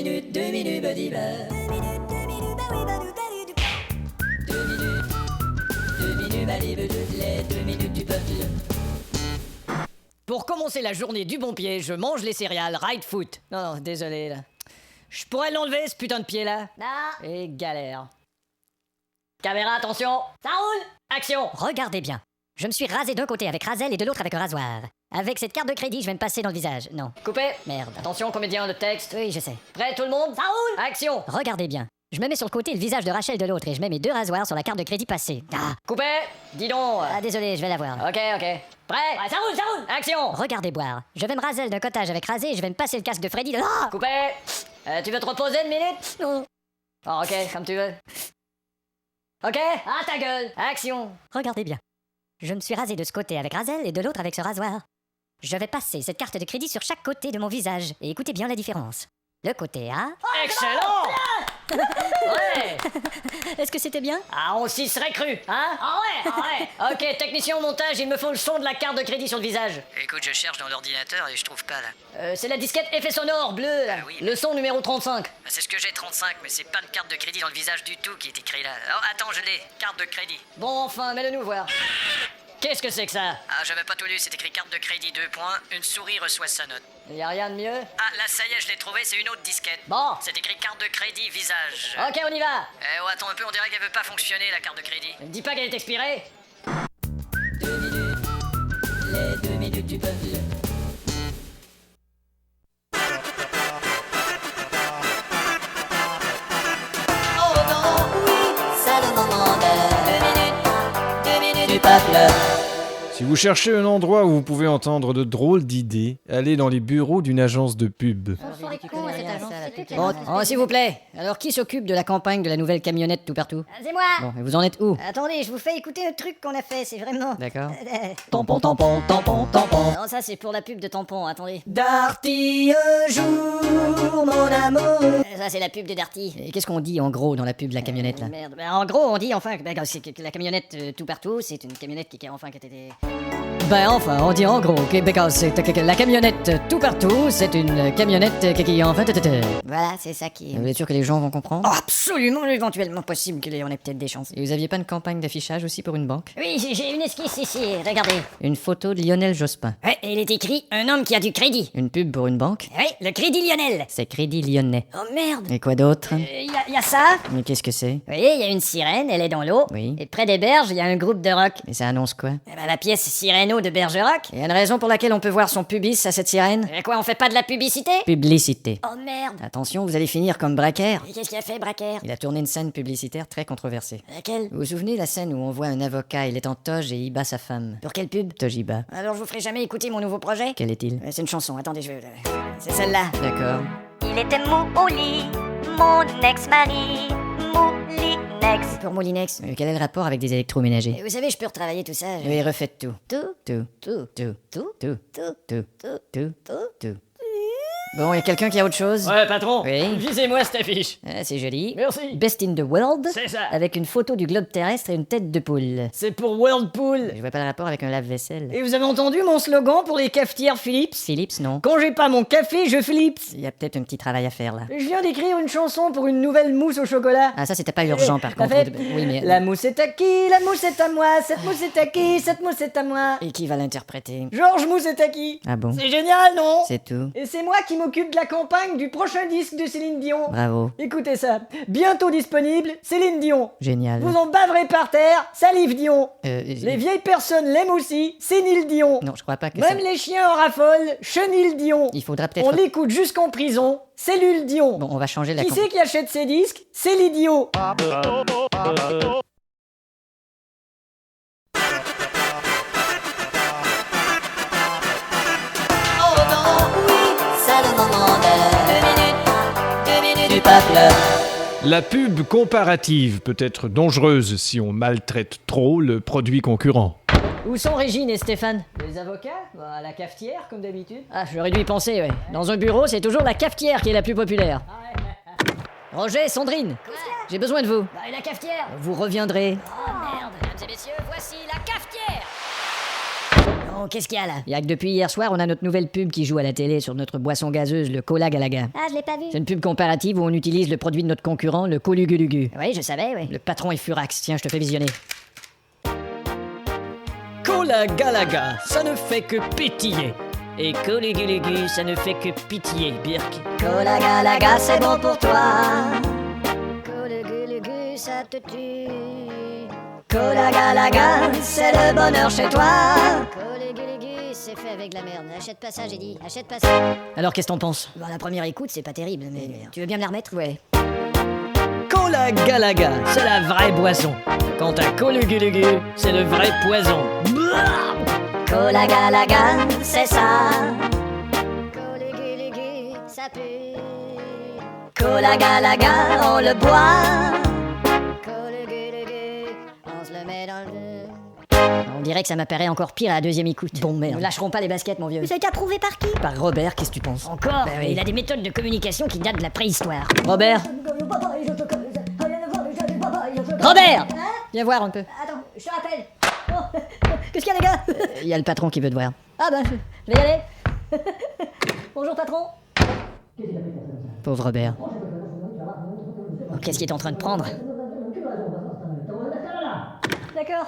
badi ba. 2 minutes, badi ba, les 2 minutes du peuple. Pour commencer la journée du bon pied, je mange les céréales right foot. Non, désolé là. Je pourrais l'enlever ce putain de pied là. Non. Et galère. Caméra, attention. Ça roule. Action. Regardez bien. Je me suis rasé d'un côté avec Razel et de l'autre avec un rasoir. Avec cette carte de crédit, je vais me passer dans le visage. Non. Coupé. Merde. Attention comédien, le texte. Oui, je sais. Prêt tout le monde? Ça roule. Action. Regardez bien. Je me mets sur le côté le visage de Rachel de l'autre et je mets mes 2 rasoirs sur la carte de crédit passée. Ah, Coupé. Dis donc. désolé, je vais la voir. Ok. Prêt? Ouais, ça roule. Action. Regardez boire. Je vais me raser d'un cottage avec rasé et je vais me passer le casque de Freddy de... Ah Coupé. Tu veux te reposer une minute? Non. Oh, ok, comme tu veux. Ok. Ah, ta gueule. Action. Regardez bien. Je me suis rasé de ce côté avec Razel et de l'autre avec ce rasoir. Je vais passer cette carte de crédit sur chaque côté de mon visage et écoutez bien la différence. Le côté A... Excellent. Ouais. Est-ce que c'était bien? Ah, on s'y serait cru, hein? Ah ouais. Ok, technicien au montage, il me faut le son de la carte de crédit sur le visage. Écoute, je cherche dans l'ordinateur et je trouve pas là. C'est la disquette effet sonore bleu, là. Ah oui. Le son numéro 35. Bah, c'est ce que j'ai 35, mais c'est pas de carte de crédit dans le visage du tout qui est écrit là. Oh, attends, je l'ai. Carte de crédit. Bon, enfin, mets-le nous voir. Qu'est-ce que c'est que ça? Ah, j'avais pas tout lu, c'est écrit carte de crédit 2 points. Une souris reçoit sa note. Y a rien de mieux? Ah, là, ça y est, je l'ai trouvé, c'est une autre disquette. Bon. C'est écrit carte de crédit visage. Ok, on y va. Oh, attends un peu, on dirait qu'elle veut pas fonctionner la carte de crédit. Dis pas qu'elle est expirée. 2 minutes, les 2 minutes du peuple. Oh non, oui, c'est le moment de 2 minutes du peuple. Si vous cherchez un endroit où vous pouvez entendre de drôles d'idées, allez dans les bureaux d'une agence de pub. Bon, s'il vous plaît. Alors, qui s'occupe de la campagne de la nouvelle camionnette tout partout? C'est moi. Bon, et vous en êtes où? Attendez, je vous fais écouter un truc qu'on a fait, c'est vraiment... D'accord. Tampon, tampon, tampon, tampon. Non, ça c'est pour la pub de tampon, attendez. Darty, un jour, mon amour. Ça c'est la pub de Darty. Et qu'est-ce qu'on dit en gros dans la pub de la camionnette là? Merde. En gros, on dit enfin que la camionnette tout partout, c'est une camionnette qui était... Ben enfin, on dit en gros que la camionnette tout partout, c'est une camionnette qui en fait... Voilà, c'est ça qui... Vous êtes sûr que les gens vont comprendre? Oh, absolument, éventuellement possible qu'on ait peut-être des chances. Et vous aviez pas une campagne d'affichage aussi pour une banque? Oui, j'ai une esquisse ici, regardez. Une photo de Lionel Jospin. Ouais, et il est écrit « Un homme qui a du crédit ». Une pub pour une banque? Ouais, le Crédit Lionel. C'est Crédit Lyonnais. Oh merde. Et quoi d'autre? Il y a ça. Mais qu'est-ce que c'est? Vous voyez, il y a une sirène, elle est dans l'eau. Oui. Et près des berges, il y a un groupe de rock. Mais ça annonce quoi? Eh ben, la pièce Siréno de Bergerac. Il y a une raison pour laquelle on peut voir son pubis à cette sirène? Et quoi, on fait pas de la publicité? Publicité. Oh merde. Attention, vous allez finir comme Braquer. Et qu'est-ce qu'il a fait, Braquer? Il a tourné une scène publicitaire très controversée. Laquelle? Vous vous souvenez la scène où on voit un avocat, il est en toge et il bat sa femme? Pour quelle pub? Tojiba. Alors je vous ferai jamais écouter mon nouveau projet? Quel est-il? C'est une chanson, attendez, je vais... C'est celle-là. D'accord. Il était mou au lit, mon ex-mari, Moulinex. Pour Moulinex. Quel est le rapport avec des électroménagers? Et vous savez, je peux retravailler tout ça. Oui, refaites tout. Tout, Tout. tout, Tout. tout, Tout. tout, Tout. tout, Tout. tout. Tout. Bon, y a quelqu'un qui a autre chose? Ouais, patron. Oui. Visez-moi cette affiche. Ah, c'est joli. Merci. Best in the world. C'est ça. Avec une photo du globe terrestre et une tête de poule. C'est pour Whirlpool. Je vois pas le rapport avec un lave-vaisselle. Et vous avez entendu mon slogan pour les cafetières Philips? Philips, non. Quand j'ai pas mon café, je Philips. Il y a peut-être un petit travail à faire là. Je viens d'écrire une chanson pour une nouvelle mousse au chocolat. Ah, ça c'était pas urgent par Ça contre. fait, Oui, mais. La mousse est à qui? La mousse est à moi. Cette mousse est à qui? Cette mousse est à moi. Et qui va l'interpréter? Georges Moussetaki. Ah bon? C'est génial, non? C'est tout. Et c'est moi qui m'occupe de la campagne du prochain disque de Céline Dion. Bravo. Écoutez ça. Bientôt disponible, Céline Dion. Génial. Vous en baverez par terre, salive Dion. Les Les vieilles personnes l'aiment aussi, Cénile Dion. Non, je crois pas que Même ça... les chiens en raffolent, Chenille Dion. Il faudra On peut-être... l'écoute jusqu'en prison, Cellule Dion. Bon, on va changer la... Qui c'est qui achète ces disques? C'est l'idiot. Oh non, oui, c'est le moment de 2 minutes du peuple. La pub comparative peut être dangereuse si on maltraite trop le produit concurrent. Où sont Régine et Stéphane? Les avocats? À la cafetière, comme d'habitude. Ah, j'aurais dû y penser, ouais. Dans un bureau, c'est toujours la cafetière qui est la plus populaire. Roger, Sandrine, j'ai besoin de vous. Bah, et la cafetière? Vous reviendrez. Oh merde. Mesdames et messieurs, voici la cafetière. Bon, qu'est-ce qu'il y a là? Il y a que depuis hier soir, on a notre nouvelle pub qui joue à la télé sur notre boisson gazeuse, le Cola Galaga. Ah, je l'ai pas vu. C'est une pub comparative où on utilise le produit de notre concurrent, le Colugulugu. Oui, je savais, oui. Le patron est furax. Tiens, je te fais visionner. Cola Galaga, ça ne fait que pétiller. Et Colugulugu, ça ne fait que pitié, Birk. Cola Galaga, c'est bon pour toi. Colugulugu, ça te tue. Cola Galaga, c'est le bonheur chez toi. Colugulugu, c'est fait avec de la merde. Achète pas ça, j'ai dit. Achète pas ça. Alors, qu'est-ce que t'en penses? Bon, la première écoute, c'est pas terrible, mais tu veux bien me la remettre? Ouais. Cola Galaga, c'est la vraie boisson. Quant à Colugulugu, c'est le vrai poison. Cola Galaga, c'est ça. Colugulugu, ça pue. Cola Galaga, on le boit. Colugulugu, on se le met dans le... On dirait que ça m'apparaît encore pire à la deuxième écoute. Bon merde. Nous lâcherons pas les baskets, mon vieux. Mais ça a été approuvé par qui? Par Robert, qu'est-ce que tu penses? Encore? Ben oui. Il a des méthodes de communication qui datent de la préhistoire. Robert Robert Viens voir un peu. Attends, je te rappelle. Oh, qu'est-ce qu'il y a, les gars? Il y a le patron qui veut te voir. Ah bah, je vais y aller. Bonjour, patron. Pauvre Robert. Oh, qu'est-ce qu'il est en train de prendre? D'accord.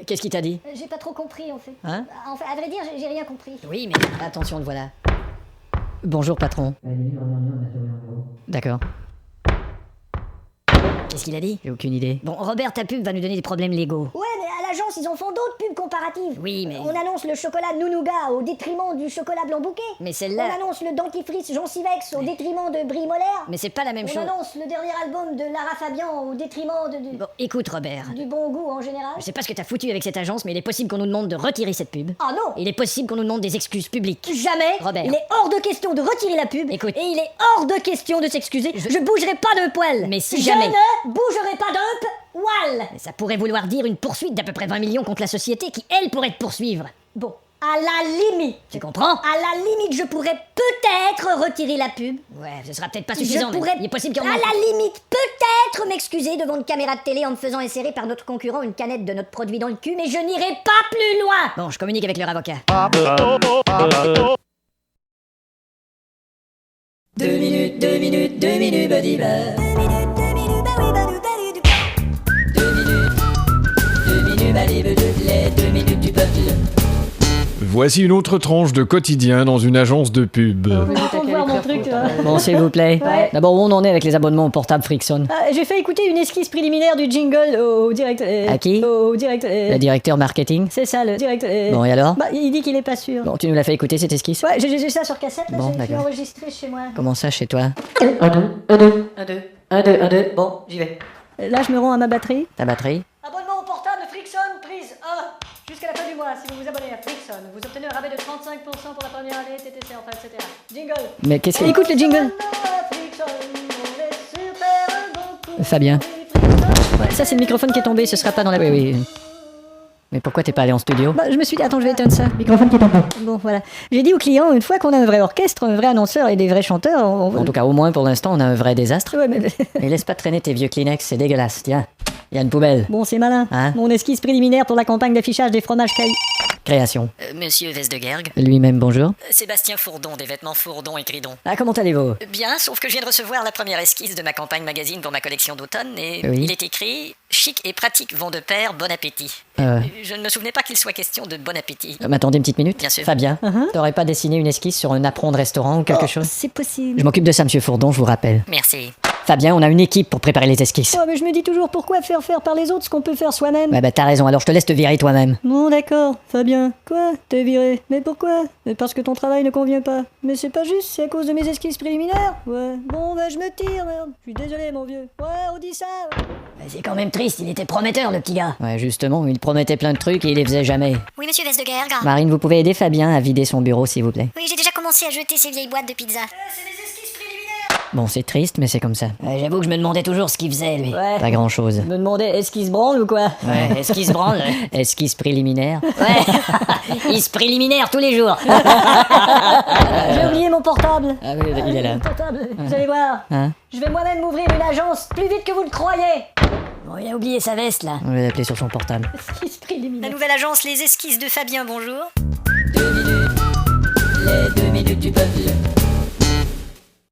Qu'est-ce qu'il t'a dit? J'ai pas trop compris, en fait. Hein? En fait, à vrai dire, j'ai rien compris. Oui, mais attention, le voilà. Bonjour, patron. D'accord. Qu'est-ce qu'il a dit? J'ai aucune idée. Bon, Robert, ta pub va nous donner des problèmes légaux. Ouais, mais à l'agence, ils en font d'autres pubs comparatives. Oui, mais... On annonce le chocolat Nounouga au détriment du chocolat blanc bouquet. Mais On celle-là... annonce le dentifrice Gencivex au détriment de Brie Molaire. Mais c'est pas la même On chose. annonce le dernier album de Lara Fabian au détriment Bon, écoute, Robert. du bon goût en général. Je sais pas ce que t'as foutu avec cette agence, mais il est possible qu'on nous demande de retirer cette pub. Ah non, Il est possible qu'on nous demande des excuses publiques. jamais. Robert. Il est hors de question de retirer la pub. Écoute. Et il est hors de question de s'excuser. Je bougerai pas d'un poil. Mais si je jamais. ne bougerai pas d'un poil. Mais ça pourrait vouloir dire une poursuite d'à peu près 20 millions contre la société qui, elle, pourrait te poursuivre. Bon, à la limite. Tu comprends? À la limite, je pourrais peut-être retirer la pub. Ouais, ce sera peut-être pas suffisant, Je mais pourrais, il est possible qu'il y en à manque. la limite, peut-être m'excuser devant une caméra de télé en me faisant insérer par notre concurrent une canette de notre produit dans le cul, mais je n'irai pas plus loin. Bon, je communique avec leur avocat. 2 minutes, 2 minutes, 2 minutes, buddy bear. 2 minutes, 2 minutes, les 2 minutes du peuple. Voici une autre tranche de quotidien dans une agence de pub. Pour voir mon truc, Bon, s'il vous plaît. Ouais. D'abord, où on en est avec les abonnements au portable Frickson? J'ai fait écouter une esquisse préliminaire du jingle au directeur. À qui? Au directeur. Le directeur marketing? C'est ça, le directeur. Bon, et alors? Bah, il dit qu'il est pas sûr. Bon, tu nous l'as fait écouter, cette esquisse? Ouais, j'ai ça sur cassette, là, Bon, je l'ai d'accord. enregistré chez moi. Comment ça, chez toi? 1, 2. Bon, j'y vais. Là, je me rends à ma batterie. Ta batterie? Abonnement au portable Frickson, prise 1. Jusqu'à la fin du mois, si vous vous abonnez à Frickson, vous obtenez un rabais de 35% pour la première année, TTC, enfin, etc. Jingle. Mais qu'est-ce que... Écoute le jingle. Fabien. Ouais, ça, c'est le microphone qui est tombé, ce sera pas dans la... Oui, oui. Mais pourquoi t'es pas allé en studio? Bah, je me suis dit, attends, je vais éteindre ça. Microphone qui est tombé. Bon, voilà. J'ai dit aux clients, une fois qu'on a un vrai orchestre, un vrai annonceur et des vrais chanteurs, En tout cas, au moins, pour l'instant, on a un vrai désastre. Ouais, mais... Mais laisse pas traîner tes vieux Kleenex, c'est dégueulasse. Tiens, il y a une poubelle. Bon, c'est malin. Hein? Mon esquisse préliminaire pour la campagne d'affichage des fromages cailloux. Création. Monsieur Vestegerg. Lui-même, bonjour. Sébastien Fourdon, des vêtements Fourdon et Cridon. Ah, comment allez-vous? Bien, sauf que je viens de recevoir la première esquisse de ma campagne magazine pour ma collection d'automne et Oui. il est écrit « Chic et pratique vont de pair, bon appétit ». Je ne me souvenais pas qu'il soit question de bon appétit. M'attendez une petite minute? Bien sûr. Fabien, t'aurais pas dessiné une esquisse sur un apron de restaurant ou quelque chose? C'est possible. Je m'occupe de ça, monsieur Fourdon, je vous rappelle. Merci. Fabien, on a une équipe pour préparer les esquisses. Oh, mais je me dis toujours pourquoi faire par les autres ce qu'on peut faire soi-même. Ouais, bah t'as raison, alors je te laisse te virer toi-même. Bon, d'accord, Fabien. Quoi? T'es viré. Mais pourquoi? Mais parce que ton travail ne convient pas. Mais c'est pas juste, c'est à cause de mes esquisses préliminaires. Ouais. Bon, bah je me tire, merde. Je suis désolé, mon vieux. Ouais, on dit ça. C'est quand même triste, il était prometteur, le petit gars. Ouais, justement, il promettait plein de trucs et il les faisait jamais. Oui, monsieur Vestegerg. Marine, vous pouvez aider Fabien à vider son bureau, s'il vous plaît. Oui, j'ai déjà commencé à jeter ces vieilles boîtes de pizza. Bon, c'est triste, mais c'est comme ça. J'avoue que je me demandais toujours ce qu'il faisait, lui. Ouais. Pas grand-chose. Je me demandais, est-ce qu'il se branle ou quoi? Ouais, est-ce qu'il se branle? Esquisse préliminaire. Ouais, il se préliminaire tous les jours. J'ai oublié mon portable. Ah oui, il est là. Mon portable, vous allez voir. Hein? Je vais moi-même m'ouvrir une agence plus vite que vous le croyez. Bon, Oh, il a oublié sa veste, là. On va l'appeler sur son portable. Esquisse préliminaire. La nouvelle agence Les Esquisses de Fabien, bonjour. 2 minutes, les 2 minutes du peuple.